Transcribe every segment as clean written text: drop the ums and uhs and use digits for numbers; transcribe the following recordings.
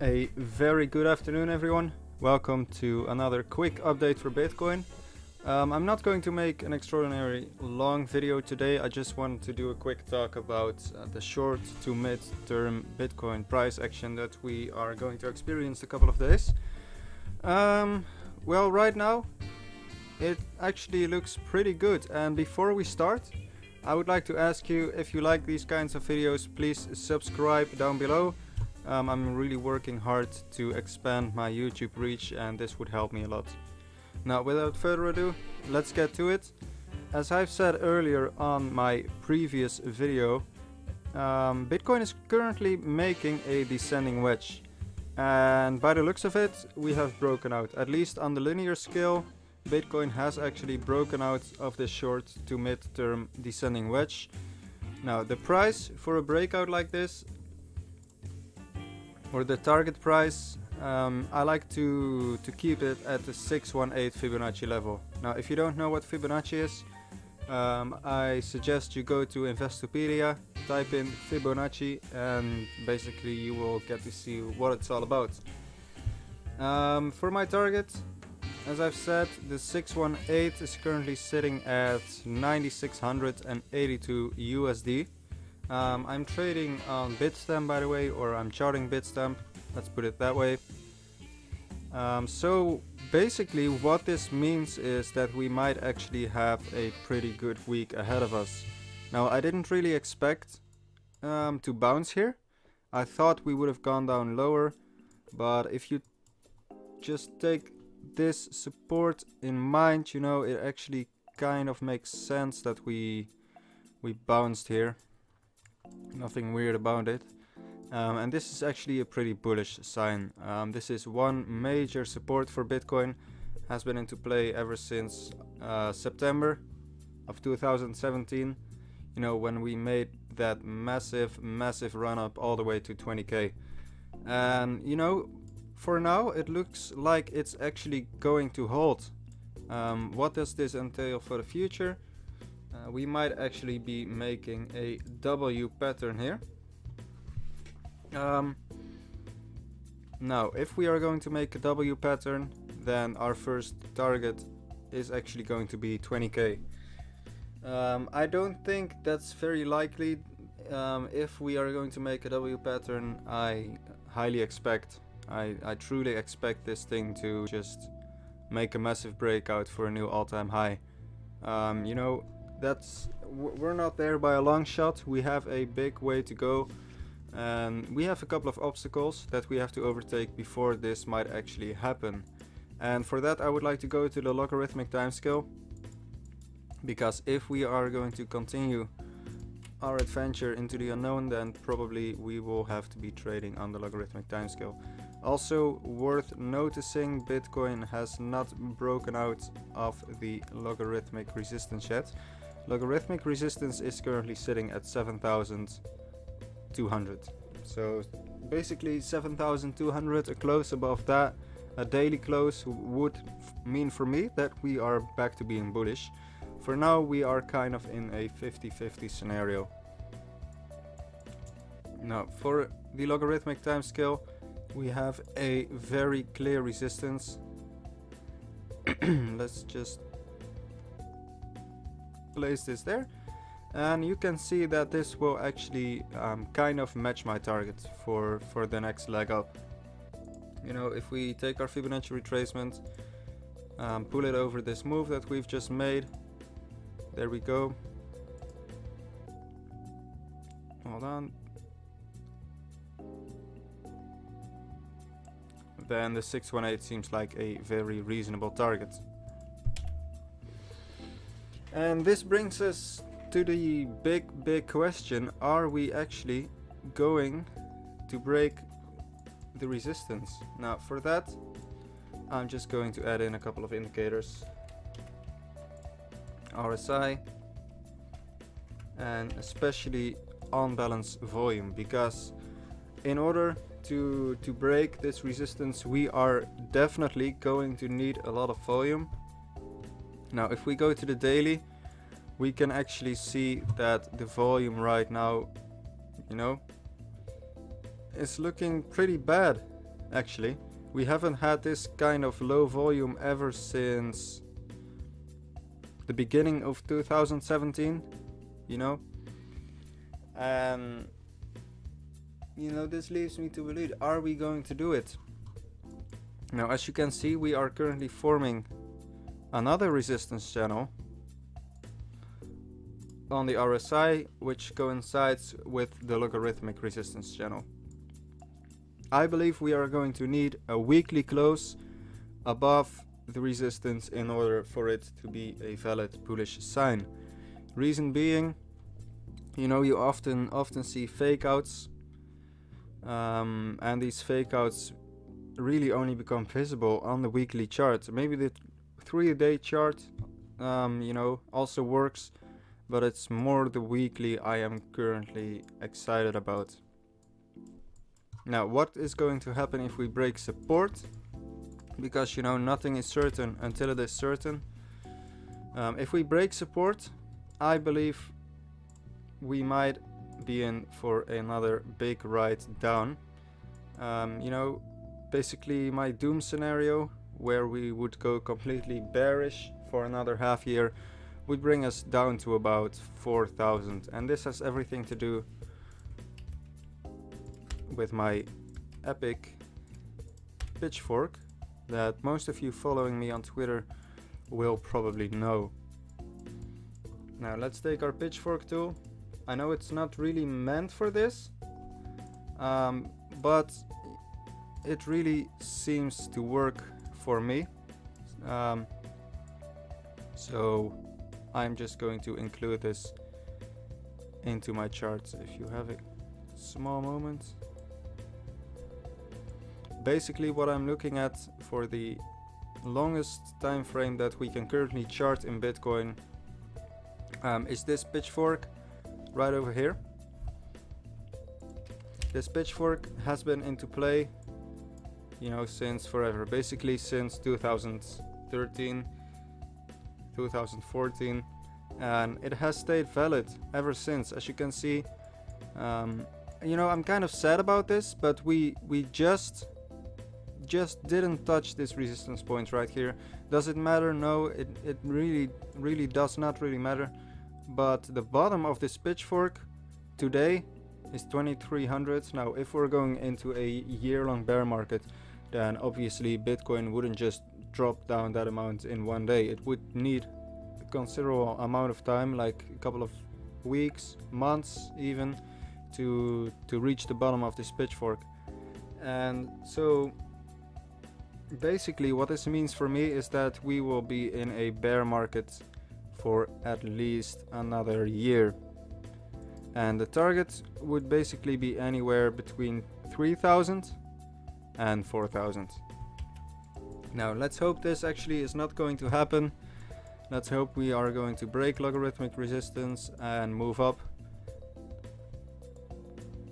A very good afternoon, everyone. Welcome to another quick update for Bitcoin. I'm not going to make an extraordinary long video today. I just wanted to do a quick talk about the short to mid-term Bitcoin price action that we are going to experience a couple of days. Well, right now it actually looks pretty good, and before we start I would like to ask you, if you like these kinds of videos, please subscribe down below. I'm really working hard to expand my YouTube reach, and this would help me a lot. Now, without further ado, let's get to it. As I've said earlier on my previous video, Bitcoin is currently making a descending wedge, and by the looks of it, we have broken out. At least on the linear scale, Bitcoin has actually broken out of this short to mid-term descending wedge. Now, the price for a breakout like this, or the target price, I like to keep it at the 618 Fibonacci level. Now, if you don't know what Fibonacci is, I suggest you go to Investopedia, type in Fibonacci, and basically you will get to see what it's all about. For my target, as I've said, the 618 is currently sitting at 9,682 USD. I'm trading on Bitstamp, by the way, or I'm charting Bitstamp, let's put it that way. So basically what this means is that we might actually have a pretty good week ahead of us. Now, I didn't really expect to bounce here. I thought we would have gone down lower, but if you just take this support in mind, you know, it actually kind of makes sense that we bounced here. Nothing weird about it, and this is actually a pretty bullish sign. This is one major support for Bitcoin, has been into play ever since September of 2017, you know, when we made that massive run up all the way to 20k. And you know, for now it looks like it's actually going to hold. What does this entail for the future? We might actually be making a W pattern here. Now, if we are going to make a W pattern, then our first target is actually going to be 20k. I don't think that's very likely. If we are going to make a W pattern, I highly expect, I truly expect this thing to just make a massive breakout for a new all-time high. You know, we're not there by a long shot. We have a big way to go, and we have a couple of obstacles that we have to overtake before this might actually happen. And for that I would like to go to the logarithmic timescale, because if we are going to continue our adventure into the unknown, then probably we will have to be trading on the logarithmic timescale. Also worth noticing, Bitcoin has not broken out of the logarithmic resistance yet. Logarithmic resistance is currently sitting at 7,200. So basically 7,200, a close above that, a daily close, would mean for me that we are back to being bullish. For now we are kind of in a 50-50 scenario. Now, for the logarithmic timescale, we have a very clear resistance. Let's just place this there, and you can see that this will actually kind of match my target for the next leg up. You know, if we take our Fibonacci retracement, pull it over this move that we've just made, there we go. Hold on. Then the 618 seems like a very reasonable target. And this brings us to the big question: are we actually going to break the resistance? Now, for that I'm just going to add in a couple of indicators. RSI, and especially on balance volume, because in order to break this resistance we are definitely going to need a lot of volume. Now, if we go to the daily, we can actually see that the volume right now, you know, is looking pretty bad. actually. We haven't had this kind of low volume ever since the beginning of 2017, you know. And you know, this leaves me to believe, are we going to do it? Now, as you can see, we are currently forming another resistance channel on the RSI, which coincides with the logarithmic resistance channel. I believe we are going to need a weekly close above the resistance in order for it to be a valid bullish sign. Reason being, you know, you often see fake outs, and these fake outs really only become visible on the weekly chart. Maybe the 3-day chart, you know, also works, but it's more the weekly I am currently excited about. Now, what is going to happen if we break support? Because, you know, nothing is certain until it is certain. If we break support, I believe we might be in for another big ride down. You know, basically my doom scenario, where we would go completely bearish for another half year, would bring us down to about 4,000, and this has everything to do with my epic pitchfork that most of you following me on Twitter will probably know. Now let's take our pitchfork tool. I know it's not really meant for this, but it really seems to work for me. So I'm just going to include this into my charts if you have a small moment. Basically what I'm looking at for the longest time frame that we can currently chart in Bitcoin is this pitchfork right over here. This pitchfork has been into play, you know, since forever, basically since 2013, 2014, and it has stayed valid ever since. As you can see, you know, I'm kind of sad about this, but we just didn't touch this resistance point right here. Does it matter? No, it really does not really matter. But the bottom of this pitchfork today is 2300. Now if we're going into a year-long bear market, then obviously Bitcoin wouldn't just drop down that amount in one day. It would need a considerable amount of time, like a couple of weeks, months even, to reach the bottom of this pitchfork. And so basically what this means for me is that we will be in a bear market for at least another year, and the target would basically be anywhere between 3,000 and 4,000. Now let's hope this actually is not going to happen. Let's hope we are going to break logarithmic resistance and move up.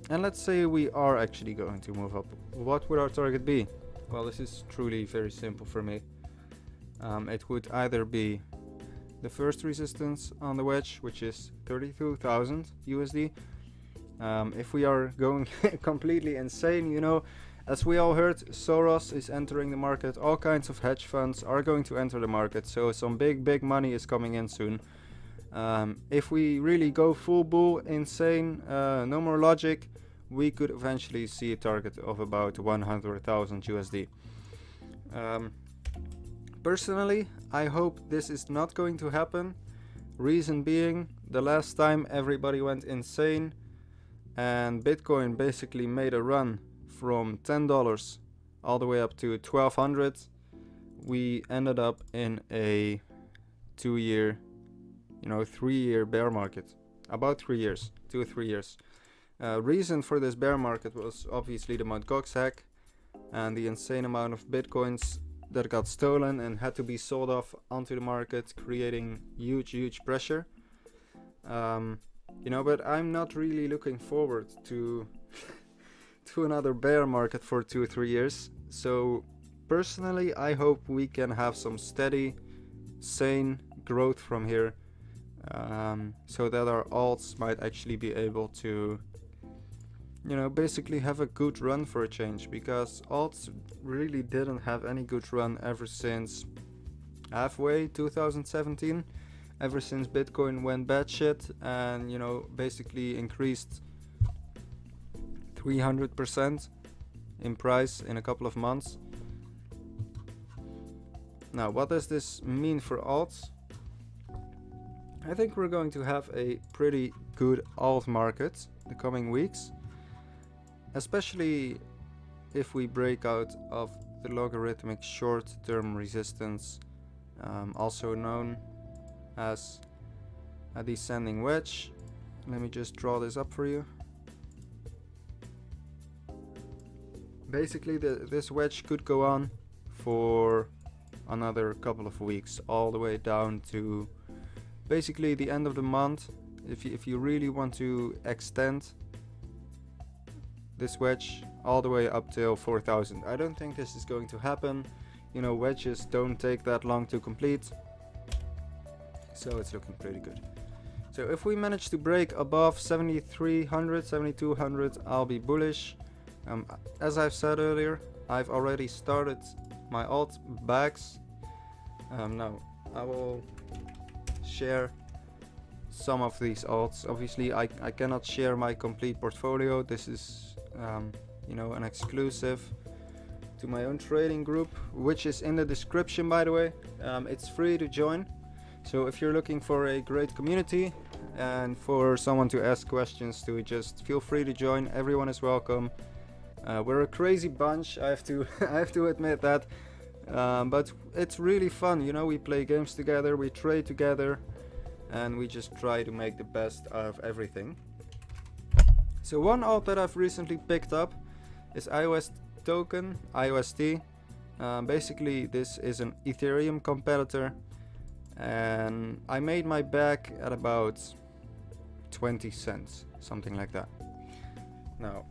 And let's say we are actually going to move up. What would our target be? Well, this is truly very simple for me. It would either be the first resistance on the wedge, which is 32,000 USD. If we are going completely insane, you know, as we all heard, Soros is entering the market. All kinds of hedge funds are going to enter the market, so some big money is coming in soon. If we really go full bull, insane, no more logic, we could eventually see a target of about 100,000 USD. Personally, I hope this is not going to happen. Reason being, the last time everybody went insane and Bitcoin basically made a run from $10 all the way up to 1,200, we ended up in a 2-year, you know, 3-year bear market. About 3 years, 2 or 3 years. Reason for this bear market was obviously the Mt. Gox hack and the insane amount of Bitcoins that got stolen and had to be sold off onto the market, creating huge pressure. You know, but I'm not really looking forward to to another bear market for 2 or 3 years. So personally, I hope we can have some steady, sane growth from here, so that our alts might actually be able to, you know, basically have a good run for a change, because alts really didn't have any good run ever since halfway 2017, ever since Bitcoin went batshit and, you know, basically increased 300% in price in a couple of months. Now, what does this mean for alts? I think we're going to have a pretty good alt market the coming weeks, especially if we break out of the logarithmic short-term resistance, also known as a descending wedge. Let me just draw this up for you. Basically, this wedge could go on for another couple of weeks, all the way down to basically the end of the month. If you really want to extend this wedge all the way up till 4,000. I don't think this is going to happen. You know, wedges don't take that long to complete, so it's looking pretty good. So if we manage to break above 7,300, 7,200, I'll be bullish. As I've said earlier, I've already started my alt bags. Now I will share some of these alts. Obviously I cannot share my complete portfolio. This is you know, an exclusive to my own trading group, which is in the description, by the way. It's free to join, so if you're looking for a great community and for someone to ask questions to, just feel free to join. Everyone is welcome. We're a crazy bunch, I have to admit that, but it's really fun. You know, we play games together, we trade together, and we just try to make the best out of everything. So one alt that I've recently picked up is IOS token, IOST. Basically this is an Ethereum competitor, and I made my bag at about 20 cents, something like that. Now,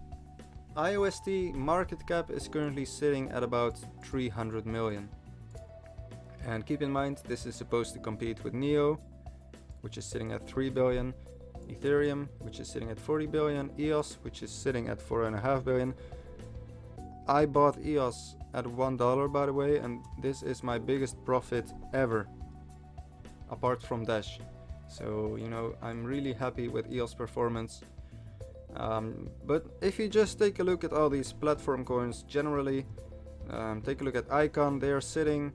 IOST market cap is currently sitting at about 300 million. And keep in mind, this is supposed to compete with NEO, which is sitting at 3 billion, Ethereum, which is sitting at 40 billion, EOS, which is sitting at 4.5 billion. I bought EOS at $1, by the way, and this is my biggest profit ever, apart from Dash. So, you know, I'm really happy with EOS performance. But if you just take a look at all these platform coins generally, take a look at Icon, they are sitting,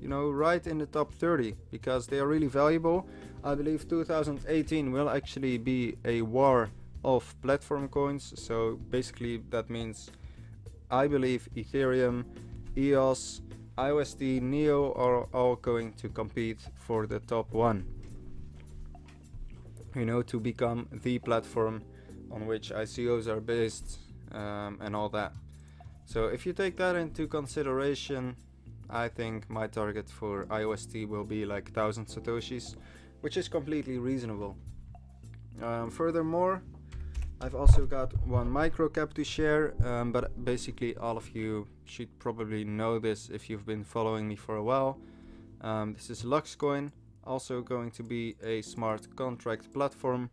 you know, right in the top 30 because they are really valuable. I believe 2018 will actually be a war of platform coins. So basically that means I believe Ethereum, EOS, IOST, NEO are all going to compete for the top one, you know, to become the platform on which ICOs are based, and all that. So if you take that into consideration, I think my target for IOST will be like 1,000 satoshis, which is completely reasonable. Furthermore, I've also got one microcap to share, but basically all of you should probably know this if you've been following me for a while. This is Luxcoin, also going to be a smart contract platform,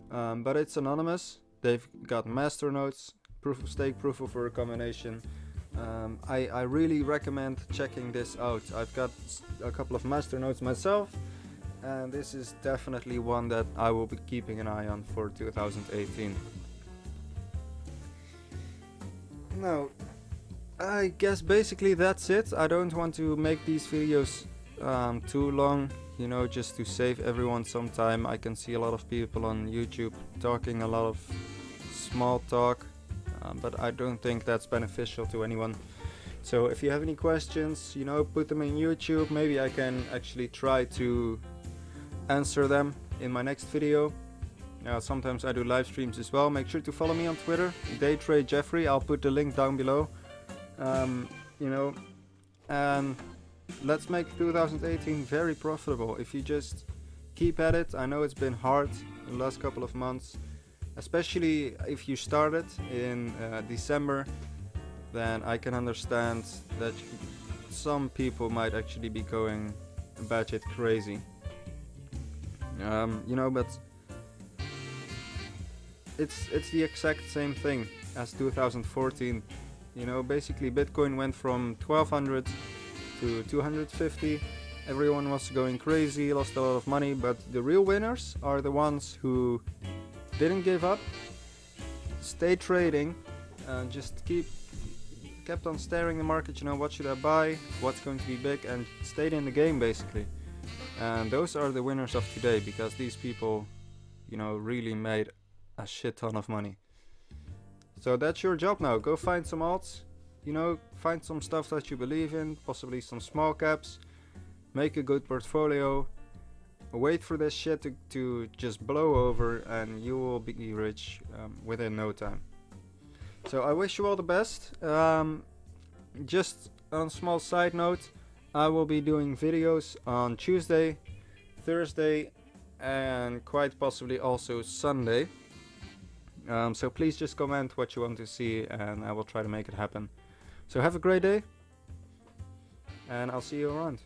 but it's anonymous. They've got masternodes, proof of stake, proof of work combination. I really recommend checking this out. I've got a couple of masternodes myself, and this is definitely one that I will be keeping an eye on for 2018. Now, I guess basically that's it. I don't want to make these videos too long, you know, just to save everyone some time. I can see a lot of people on YouTube talking a lot of small talk, but I don't think that's beneficial to anyone. So if you have any questions, you know, put them in YouTube. Maybe I can actually try to answer them in my next video. Sometimes I do live streams as well. Make sure to follow me on Twitter, DayTradeJeffrey. I'll put the link down below. You know, and let's make 2018 very profitable. If you just keep at it. I know it's been hard the last couple of months, especially if you started in December. Then I can understand that some people might actually be going batshit crazy. You know, but it's the exact same thing. as 2014. You know, basically Bitcoin went from 1200 to 250. Everyone was going crazy, lost a lot of money, but the real winners are the ones who didn't give up, stayed trading, and just kept on staring the market. You know, what should I buy, what's going to be big, and stayed in the game basically. And those are the winners of today, because these people, you know, really made a shit ton of money. So that's your job now. Go find some alts, you know, find some stuff that you believe in, possibly some small caps, make a good portfolio, wait for this shit to just blow over, and you will be rich within no time. So I wish you all the best. Just on a small side note, I will be doing videos on Tuesday, Thursday, and quite possibly also Sunday. So please just comment what you want to see, and I will try to make it happen. So have a great day, and I'll see you around.